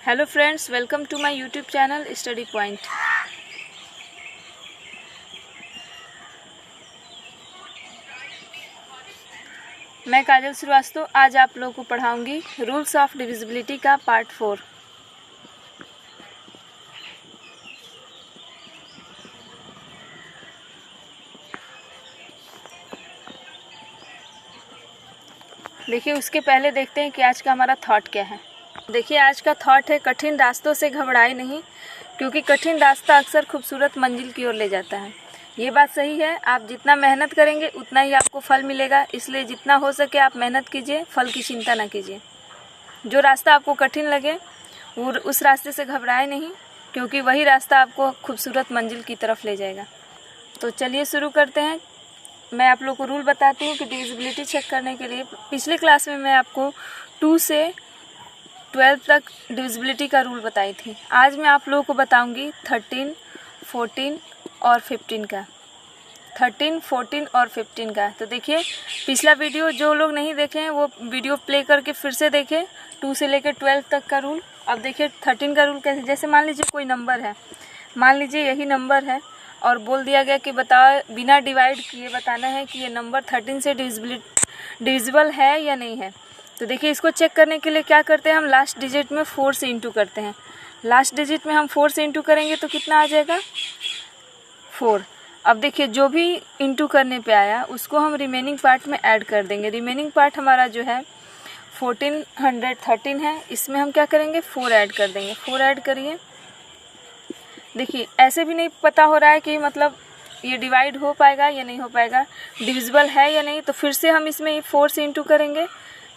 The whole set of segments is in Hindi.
Hello friends, welcome to my YouTube channel study point. मैं काजल श्रीवास्तव आज आप लोगों को पढ़ाऊंगी रूल्स ऑफ डिविजिबिलिटी का पार्ट 4। देखिए, उसके पहले देखते हैं कि आज का हमारा थॉट क्या है। देखिए, आज का थॉट है कठिन रास्तों से घबराए नहीं, क्योंकि कठिन रास्ता अक्सर खूबसूरत मंजिल की ओर ले जाता है। ये बात सही है। आप जितना मेहनत करेंगे उतना ही आपको फल मिलेगा, इसलिए जितना हो सके आप मेहनत कीजिए, फल की चिंता ना कीजिए। जो रास्ता आपको कठिन लगे उस रास्ते से घबराए नहीं, क्योंकि वही रास्ता आपको खूबसूरत मंजिल की तरफ ले जाएगा। तो चलिए शुरू करते हैं। मैं आप लोग को रूल बताती हूँ कि डिविजिबिलिटी चेक करने के लिए पिछले क्लास में मैं आपको 2 से 12 तक डिविजिबिलिटी का रूल बताई थी। आज मैं आप लोगों को बताऊंगी 13, 14 और 15 का। 13, 14 और 15 का। तो देखिए, पिछला वीडियो जो लोग नहीं देखे हैं वो वीडियो प्ले करके फिर से देखें, 2 से लेकर 12 तक का रूल। अब देखिए 13 का रूल कैसे। जैसे मान लीजिए कोई नंबर है, मान लीजिए यही नंबर है और बोल दिया गया कि बताओ, बिना डिवाइड किए बताना है कि ये नंबर 13 से डिविजिबल है या नहीं है। तो देखिए, इसको चेक करने के लिए क्या करते हैं, हम लास्ट डिजिट में 4 से इंटू करते हैं। लास्ट डिजिट में हम 4 से इंटू करेंगे तो कितना आ जाएगा, 4। अब देखिए, जो भी इंटू करने पे आया उसको हम रिमेनिंग पार्ट में ऐड कर देंगे। रिमेनिंग पार्ट हमारा जो है 1413 है, इसमें हम क्या करेंगे, 4 ऐड कर देंगे। 4 ऐड करिए। देखिए, ऐसे भी नहीं पता हो रहा है कि मतलब ये डिवाइड हो पाएगा या नहीं हो पाएगा, डिविजिबल है या नहीं। तो फिर से हम इसमें 4 से इंटू करेंगे।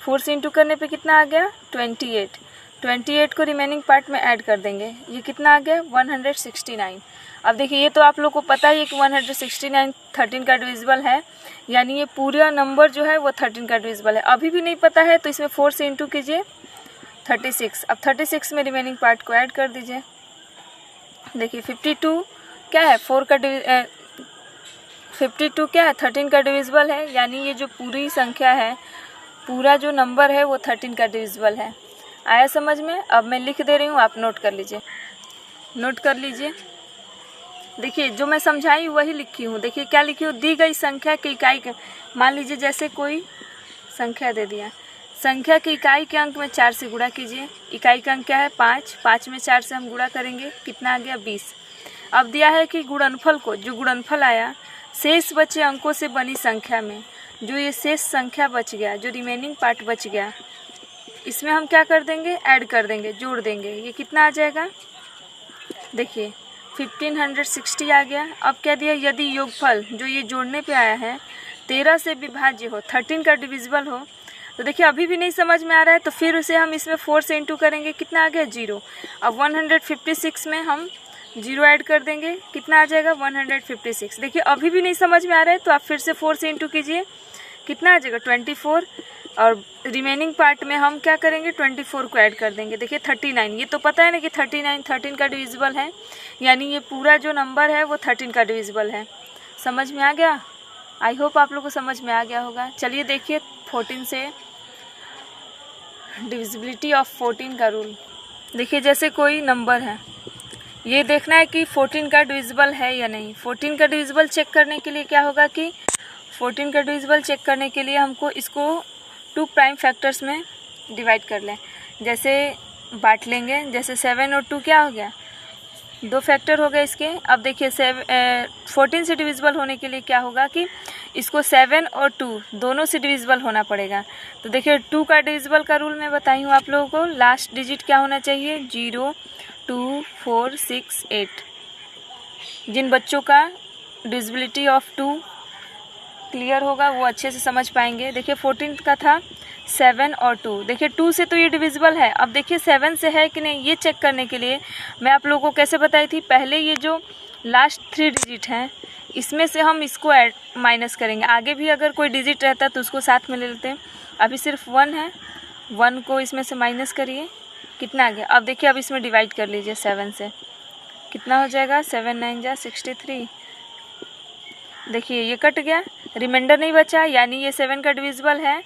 4 से इंटू करने पे कितना आ गया, 28। 28 को रिमेनिंग पार्ट में ऐड कर देंगे। ये कितना आ गया, 169। अब देखिए, ये तो आप लोग को पता ही है कि 169 13 का डिविजिबल है, यानी ये पूरा नंबर जो है वो 13 का डिविजिबल है। अभी भी नहीं पता है तो इसमें 4 से इंटू कीजिए, 36। अब 36 में रिमेनिंग पार्ट को ऐड कर दीजिए। देखिए 52 क्या है, 52 क्या है, 13 का डिविजिबल है, यानी ये जो पूरी संख्या है, पूरा जो नंबर है वो 13 का डिविजिबल है। आया समझ में। अब मैं लिख दे रही हूँ, आप नोट कर लीजिए। नोट कर लीजिए। देखिए, जो मैं समझाई वही लिखी हूँ। देखिए क्या लिखी हूँ, दी गई संख्या की इकाई के, मान लीजिए जैसे कोई संख्या दे दिया, संख्या की इकाई के अंक में 4 से गुणा कीजिए। इकाई का अंक क्या है, 5। 5 में 4 से हम गुणा करेंगे, कितना आ गया, 20। अब दिया है कि गुणनफल को, जो गुणनफल आया शेष बचे अंकों से बनी संख्या में, जो ये शेष संख्या बच गया, जो रिमेनिंग पार्ट बच गया, इसमें हम क्या कर देंगे, ऐड कर देंगे, जोड़ देंगे। ये कितना आ जाएगा, देखिए 1560 आ गया। अब क्या दिया, यदि योगफल जो ये जोड़ने पे आया है 13 से विभाज्य हो, 13 का डिविजिबल हो। तो देखिए, अभी भी नहीं समझ में आ रहा है तो फिर उसे हम इसमें 4 से इंटू करेंगे, कितना आ गया, 0। अब 156 में हम 0 ऐड कर देंगे, कितना आ जाएगा, 156। देखिए, अभी भी नहीं समझ में आ रहा है तो आप फिर से 4 से इंटू कीजिए, कितना आ जाएगा, 24। और रिमेनिंग पार्ट में हम क्या करेंगे, 24 को ऐड कर देंगे। देखिए 39, ये तो पता है ना कि 39 13 का डिविजिबल है, यानी ये पूरा जो नंबर है वो 13 का डिविजिबल है। समझ में आ गया। आई होप आप लोग को समझ में आ गया होगा। चलिए देखिए 14 से डिविजिबिलिटी ऑफ 14 का रूल। देखिए, जैसे कोई नंबर है, ये देखना है कि 14 का डिविजिबल है या नहीं। 14 का डिविजिबल चेक करने के लिए क्या होगा कि 14 का डिविजिबल चेक करने के लिए हमको इसको 2 प्राइम फैक्टर्स में डिवाइड कर लें, जैसे बांट लेंगे। जैसे 7 और 2 क्या हो गया, 2 फैक्टर हो गए इसके। अब देखिए 14 से डिविजिबल होने के लिए क्या होगा कि इसको 7 और 2 दोनों से डिविजिबल होना पड़ेगा। तो देखिए 2 का डिविजिबल का रूल मैं बताई हूँ आप लोगों को। लास्ट डिजिट क्या होना चाहिए, 0, 2, 4, 6, 8। जिन बच्चों का डिविजिबिलिटी ऑफ 2 क्लियर होगा वो अच्छे से समझ पाएंगे। देखिए 14 का था 7 और 2। देखिए 2 से तो ये डिविजिबल है। अब देखिए 7 से है कि नहीं, ये चेक करने के लिए मैं आप लोगों को कैसे बताई थी, पहले ये जो लास्ट 3 डिजिट हैं इसमें से हम इसको ऐड माइनस करेंगे। आगे भी अगर कोई डिजिट रहता तो उसको साथ में ले लेते हैं। अभी सिर्फ 1 है, 1 को इसमें से माइनस करिए, कितना आ गया। अब देखिए, अब इसमें डिवाइड कर लीजिए 7 से, कितना हो जाएगा, 7 9 जा 63। देखिए ये कट गया, रिमाइंडर नहीं बचा, यानी ये 7 का डिविजिबल है।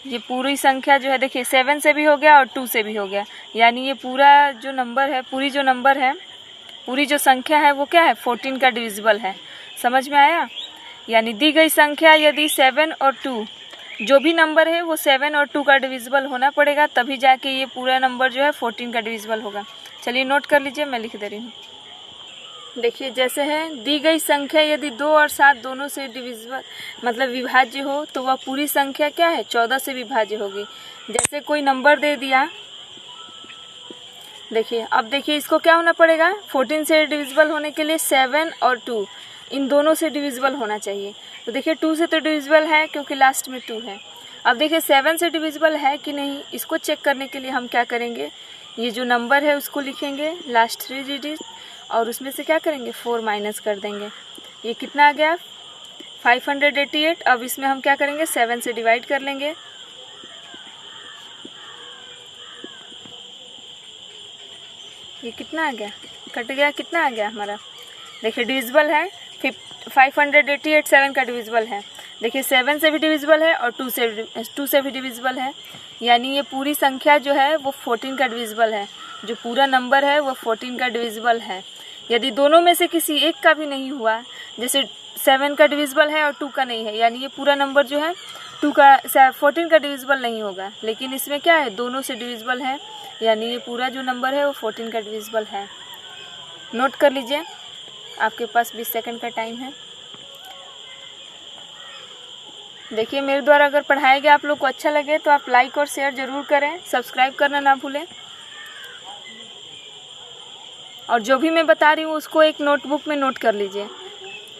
ये पूरी संख्या जो है देखिए 7 से भी हो गया और 2 से भी हो गया, यानी ये पूरा जो नंबर है, पूरी जो संख्या है वो क्या है, 14 का डिविजिबल है। समझ में आया? यानी दी गई संख्या यदि 7 और 2 जो भी नंबर है वो 7 और 2 का डिविजिबल होना पड़ेगा, तभी जाके ये पूरा नंबर जो है 14 का डिविजिबल होगा। चलिए नोट कर लीजिए, मैं लिख दे रही हूँ। देखिए जैसे है, दी गई संख्या यदि 2 और 7 दोनों से डिविजिबल मतलब विभाज्य हो तो वह पूरी संख्या क्या है, 14 से विभाज्य होगी। जैसे कोई नंबर दे दिया, देखिए अब देखिए इसको क्या होना पड़ेगा, 14 से डिविजिबल होने के लिए 7 और 2 इन दोनों से डिविजिबल होना चाहिए। तो देखिए 2 से तो डिविजिबल है क्योंकि लास्ट में 2 है। अब देखिए 7 से डिविजिबल है कि नहीं, इसको चेक करने के लिए हम क्या करेंगे, ये जो नंबर है उसको लिखेंगे लास्ट 3 डिजिट और उसमें से क्या करेंगे 4 माइनस कर देंगे। ये कितना आ गया 588। अब इसमें हम क्या करेंगे 7 से डिवाइड कर लेंगे। ये कितना आ गया, कट गया, कितना आ गया हमारा, देखिए डिविजिबल है 588, 7 का डिविजिबल है। देखिए 7 से भी डिविजिबल है और 2 से भी डिविजिबल है, यानी ये पूरी संख्या जो है वो 14 का डिविजिबल है। जो पूरा नंबर है वो 14 का डिविजिबल है। यदि दोनों में से किसी एक का भी नहीं हुआ, जैसे 7 का डिविजिबल है और 2 का नहीं है, यानी ये पूरा नंबर जो है 14 का डिविजिबल नहीं होगा। लेकिन इसमें क्या है, दोनों से डिविजिबल है, यानी ये पूरा जो नंबर है वो 14 का डिविजिबल है। नोट कर लीजिए, आपके पास 20 सेकंड का टाइम है। देखिए मेरे द्वारा अगर पढ़ाया गया आप लोग को अच्छा लगे तो आप लाइक और शेयर ज़रूर करें, सब्सक्राइब करना ना भूलें। और जो भी मैं बता रही हूँ उसको एक नोटबुक में नोट कर लीजिए।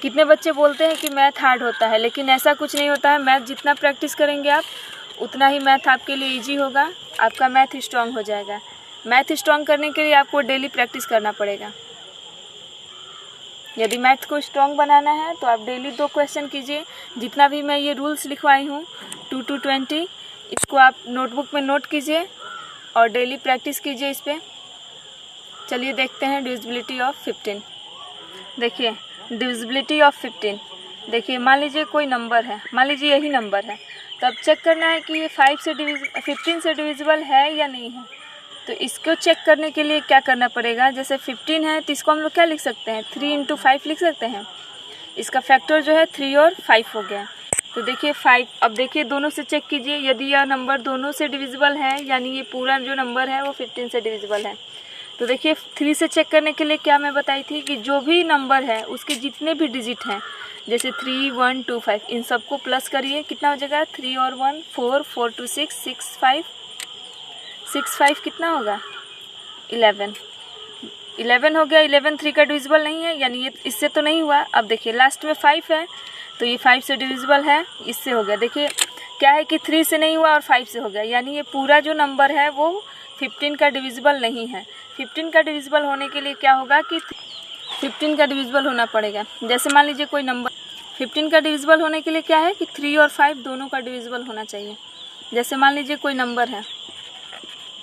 कितने बच्चे बोलते हैं कि मैथ हार्ड होता है, लेकिन ऐसा कुछ नहीं होता है। मैथ जितना प्रैक्टिस करेंगे आप उतना ही मैथ आपके लिए ईजी होगा, आपका मैथ स्ट्रांग हो जाएगा। मैथ स्ट्रांग करने के लिए आपको डेली प्रैक्टिस करना पड़ेगा। यदि मैथ को स्ट्रांग बनाना है तो आप डेली 2 क्वेश्चन कीजिए। जितना भी मैं ये रूल्स लिखवाई हूँ 2 to 20, इसको आप नोटबुक में नोट कीजिए और डेली प्रैक्टिस कीजिए इस पर। चलिए देखते हैं डिविजिबिलिटी ऑफ 15। देखिए डिविजिबिलिटी ऑफ 15, देखिए मान लीजिए कोई नंबर है, मान लीजिए यही नंबर है, तो अब चेक करना है कि ये 15 से डिविजिबल है या नहीं है। तो इसको चेक करने के लिए क्या करना पड़ेगा, जैसे 15 है तो इसको हम लोग क्या लिख सकते हैं, 3 × 5 लिख सकते हैं। इसका फैक्टर जो है 3 और 5 हो गया। तो देखिए 5, अब देखिए दोनों से चेक कीजिए, यदि यह नंबर दोनों से डिविजिबल है यानी ये पूरा जो नंबर है वो 15 से डिविजिबल है। तो देखिए 3 से चेक करने के लिए क्या मैं बताई थी कि जो भी नंबर है उसके जितने भी डिजिट हैं, जैसे 3, 1, 2, 5, इन सबको प्लस करिए, कितना हो जाएगा 3 और 1 4, 4 2 6, 6 5, 6 5 कितना होगा 11 हो गया। 11 3 का डिविजिबल नहीं है, यानी ये इससे तो नहीं हुआ। अब देखिए लास्ट में 5 है तो ये 5 से डिविजिबल है, इससे हो गया। देखिए क्या है कि 3 से नहीं हुआ और 5 से हो गया, यानी ये पूरा जो नंबर है वो 15 का डिविजिबल नहीं है। 15 का डिविजिबल होने के लिए क्या होगा कि 15 का डिविजिबल होना पड़ेगा। जैसे मान लीजिए कोई नंबर 15 का डिविजिबल होने के लिए क्या है कि 3 और 5 दोनों का डिविजिबल होना चाहिए। जैसे मान लीजिए कोई नंबर है,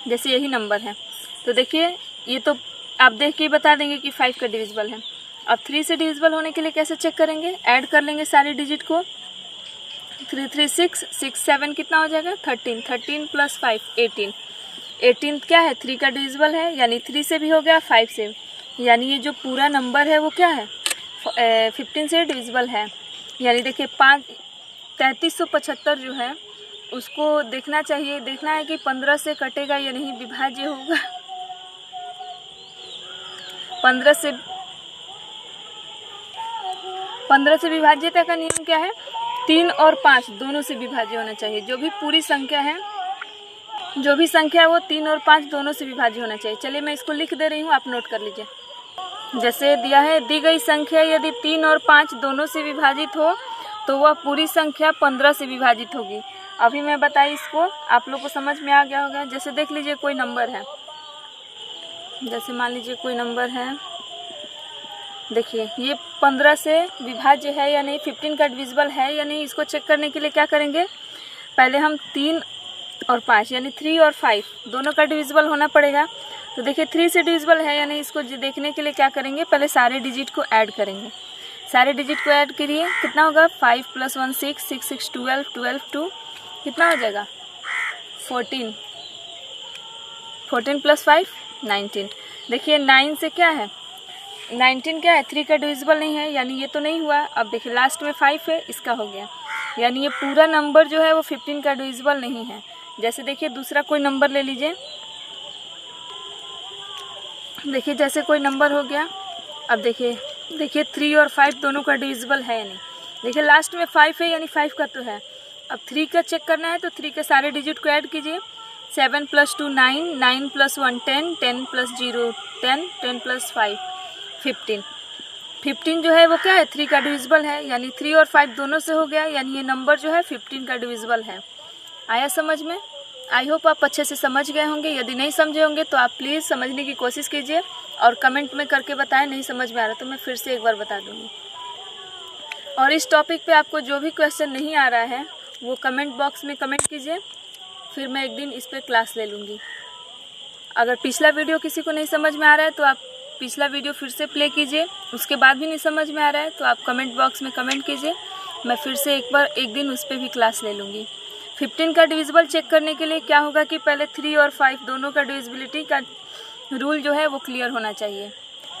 जैसे यही नंबर है, तो देखिए ये तो आप देख के बता देंगे कि 5 का डिविजिबल है। अब 3 से डिविजिबल होने के लिए कैसे चेक करेंगे, ऐड कर लेंगे सारे डिजिट को। 3 3 6, 6 7 कितना हो जाएगा 13, 13 + 5 18। 18 क्या है 3 का डिविजिबल है, यानी 3 से भी हो गया 5 से, यानी ये जो पूरा नंबर है वो क्या है 15 से डिविजिबल है। यानी देखिए 3375 जो है उसको देखना चाहिए, देखना है कि 15 से कटेगा या नहीं, विभाज्य होगा। 15 से विभाज्यता का नियम क्या है, 3 और 5 दोनों से विभाज्य होना चाहिए। जो भी पूरी संख्या है, जो भी संख्या है वो 3 और 5 दोनों से विभाज्य होना चाहिए। चलिए मैं इसको लिख दे रही हूँ, आप नोट कर लीजिए। जैसे दिया है, दी गई संख्या यदि 3 और 5 दोनों से विभाजित हो तो वह पूरी संख्या 15 से विभाजित होगी। अभी मैं बताई इसको, आप लोग को समझ में आ गया होगा। जैसे देख लीजिए कोई नंबर है, जैसे मान लीजिए कोई नंबर है, देखिए ये 15 से विभाज्य है या नहीं, 15 का डिविजिबल है या नहीं, इसको चेक करने के लिए क्या करेंगे, पहले हम 3 और 5 यानी 3 और 5 दोनों का डिविजिबल होना पड़ेगा। तो देखिए 3 से डिविजिबल है या नहीं, इसको देखने के लिए क्या करेंगे, पहले सारे डिजिट को ऐड करेंगे। सारे डिजिट को ऐड करिए, कितना होगा 5 + 1 6, 6 6 12, 12 2 कितना हो जाएगा 14, 14 + 5 19। देखिए 9 से क्या है, 19 क्या है, 3 का डिविजिबल नहीं है, यानी ये तो नहीं हुआ। अब देखिए लास्ट में 5 है, इसका हो गया, यानी ये पूरा नंबर जो है वो 15 का डिविजिबल नहीं है। जैसे देखिए दूसरा कोई नंबर ले लीजिए, देखिए जैसे कोई नंबर हो गया। अब देखिए 3 और 5 दोनों का डिविजिबल है या नहीं। देखिए लास्ट में 5 है, यानी 5 का तो है। अब 3 का चेक करना है, तो 3 के सारे डिजिट को ऐड कीजिए। 7 + 2 9, 9 + 1 10, 10 + 0 10, 10 + 5 15। 15 जो है वो क्या है, 3 का डिविजिबल है, यानी 3 और 5 दोनों से हो गया, यानी ये नंबर जो है 15 का डिविजिबल है। आया समझ में? आई होप आप अच्छे से समझ गए होंगे। यदि नहीं समझे होंगे तो आप प्लीज़ समझने की कोशिश कीजिए और कमेंट में करके बताएं नहीं समझ में आ रहा तो मैं फिर से एक बार बता दूंगी। और इस टॉपिक पे आपको जो भी क्वेश्चन नहीं आ रहा है वो कमेंट बॉक्स में कमेंट कीजिए, फिर मैं एक दिन इस पर क्लास ले लूँगी। अगर पिछला वीडियो किसी को नहीं समझ में आ रहा है तो आप पिछला वीडियो फिर से प्ले कीजिए, उसके बाद भी नहीं समझ में आ रहा है तो आप कमेंट बॉक्स में कमेंट कीजिए, मैं फिर से एक दिन उस पर भी क्लास ले लूँगी। 15 का डिविजिबल चेक करने के लिए क्या होगा कि पहले 3 और 5 दोनों का डिविजिबिलिटी का रूल जो है वो क्लियर होना चाहिए।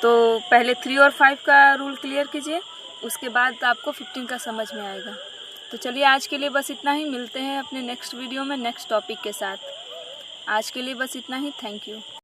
तो पहले 3 और 5 का रूल क्लियर कीजिए, उसके बाद आपको 15 का समझ में आएगा। तो चलिए आज के लिए बस इतना ही, मिलते हैं अपने नेक्स्ट वीडियो में नेक्स्ट टॉपिक के साथ। आज के लिए बस इतना ही, थैंक यू।